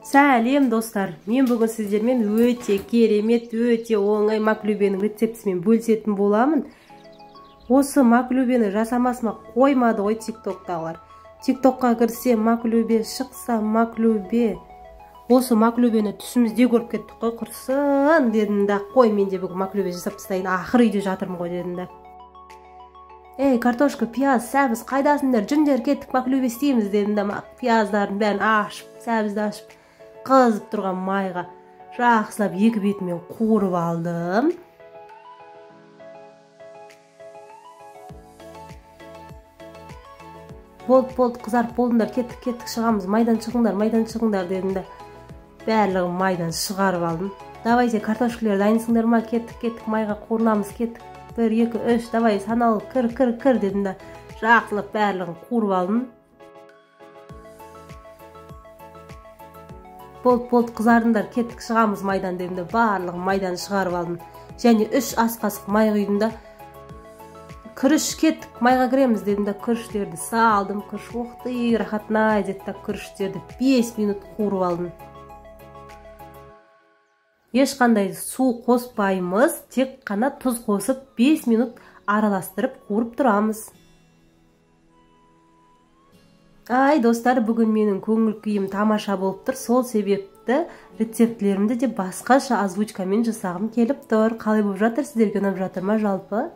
Сәлем достар, мен бүгін сіздермен өте керемет, өте оңай маклюбенің рецептісімен бөлісетін боламын. Осы маклюбені жасамасыма қоймады ғой тиктоктағылар. Тиктокқа кірсе маклюбе, шықса маклюбе. Осы маклюбені түсімізде көріп кеттік қой, құрсын дедім да, қой мен де бүгін маклюбе жасап тастайын, ақыр үйде жатырмын ғой дедім да. Ей, картошка, пияз, сәбіз қайдасыңдар, жүндер кеттік маклюбе істейміз дедім да, пияздарын бәрін ашып, сәбізді ашып, қызып тұрған майға жақсылап екі бетімен қуырып алдым. Болды, қызарып болдыңдар, кеттік, шығамыз, майдан шығыңдар дедім да, барлығын майдан шығарып алдым. Давайте картошкалар дайынсыңдар ма, кеттік, майға қуырыламыз, кеттік, 1, 2, 3, давай саналы, кір дедім да, жақсылап барлығын қуырып алдым. Болды, қызардыңдар, кеттік, шығамыз майдан дедім да, барлығын майдан шығарып алдым. Және 3 ас қасық май құйдым да, күріш, кеттік, майға кіреміз дедім да, күріштерді салдым, күріш оқты, рахатнай деді да, күріштерді 5 минут қуырып алдым. Ешқандай су қоспаймыз, тек қана тұз қосып 5 минут араластырып қуырып тұрамыз. Ай, достар, бүгін менің көңіл күйім тамаша болып тұр. Сол себепті рецептлерімді де басқаша озвучкамен жасағым келіп тұр. Қалай болып жатыр, сіздерге ұнап жатыр ма жалпы?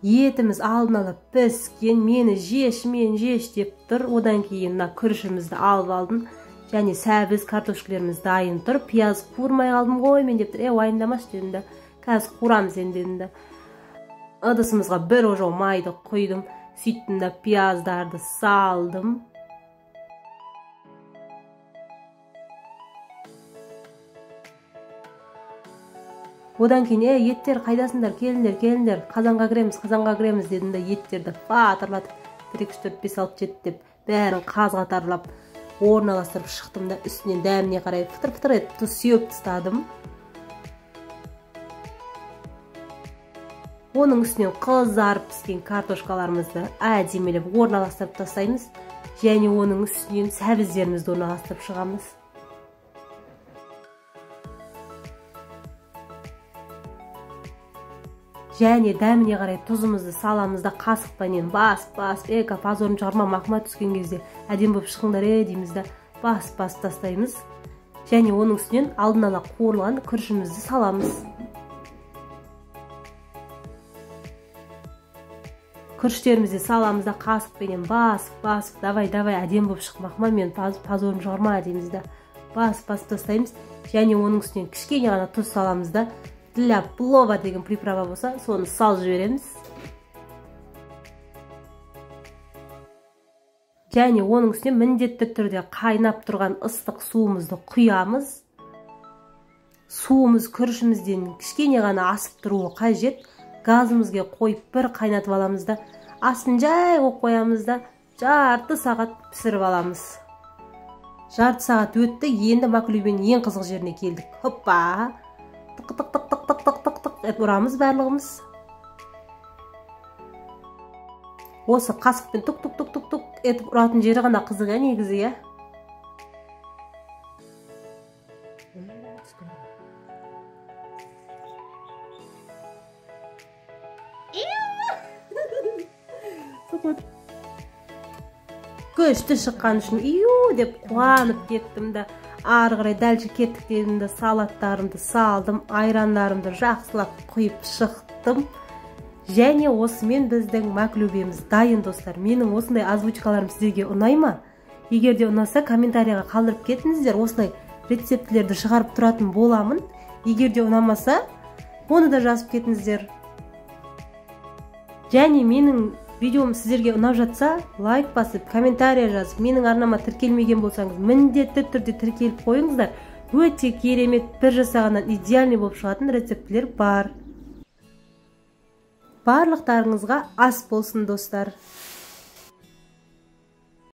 Етіміз алдын ала піскен, мені жеш деп тұр. Одан кейін күрішімізді алып алдым. Және сәбіз, картошкаларымыз дайын тұр. Пияз қуырмай қалдым ғой мен деп тұр. Уайымдамашы дедім да. Қазір қуырамыз дедім да. Ыдысымызға 1 ожау майды құйдым. Сөйттім да, пияздарды салдым. Одан кейін, еттер қайдасыңдар, келіңдер, қазанға кіреміз дедім да, еттерді батырлатып, 1, 2, 3, 4, 5, 6, 7 деп, бәрін қазға тарлап, орналастырып шықтым да, үстінен дәміне қарай фытыр етіп тұз сеуіп тастадым. Оның үстінен қызарып піскен картошкаларымызды әдемелеп орналастырып тастаймыз, және оның үстінен сәбіздерімізді орналастырып шығамыз. Және дәміне қарай тұзымызды саламызда қасықпаймен бас, позорын шығарма мақыма түскен кезде әдем болып шығыңдар дейміз да, бас тастаймыз. Және оның үстінен алдын ала қуырылған күрішімізді саламыз. Күріштерімізді саламызда қасықпаймен бас, давай әдем болып шық мақыма мен позорын шығарма дейміз да, бас тастаймыз. Және оның үстінен кішкене ғана тұз саламыз да, для плова деген приправа болса, соны салып жібереміз. Және оның үстіне міндетті түрде қайнап тұрған ыстық суымызды құямыз. Суымыз күрішімізден кішкене ғана асып тұруы қажет. Газымызға қойып бір қайнатып аламыз да, астын жай қойып қоямыз да, жарты сағат пісіріп аламыз. Жарты сағат өтті, енді маклюбенің ең қызық жеріне келдік. Хоппа! Тық ұрамыз барлығымыз. Осы қасықпен тұк етіп ұратын жері ғана қызық негізі. Көшті шыққан үшін деп қуанып кеттім да, ары қарай дәлше кеттік дедім да, салаттарымды салдым, айрандарымды жақсылап құйып шықтым. Және осымен біздің маклюбеміз дайын, достар. Менің осындай озвучкаларым сіздерге ұнай ма? Егер де ұнаса, комментарияға қалдырып кетіңіздер, осындай рецептілерді шығарып тұратын боламын. Егер де ұнамаса, оны да жазып кетіңіздер. Және менің видеом сіздерге ұнап жатса, лайк басып, комментария жазып, менің арнама тіркелмеген болсаңыз, міндетті түрде тіркеліп қойыңыздар. Өте керемет, бір жасағаннан идеальный болып шығатын рецептілер бар. Барлықтарыңызға ас болсын, достар.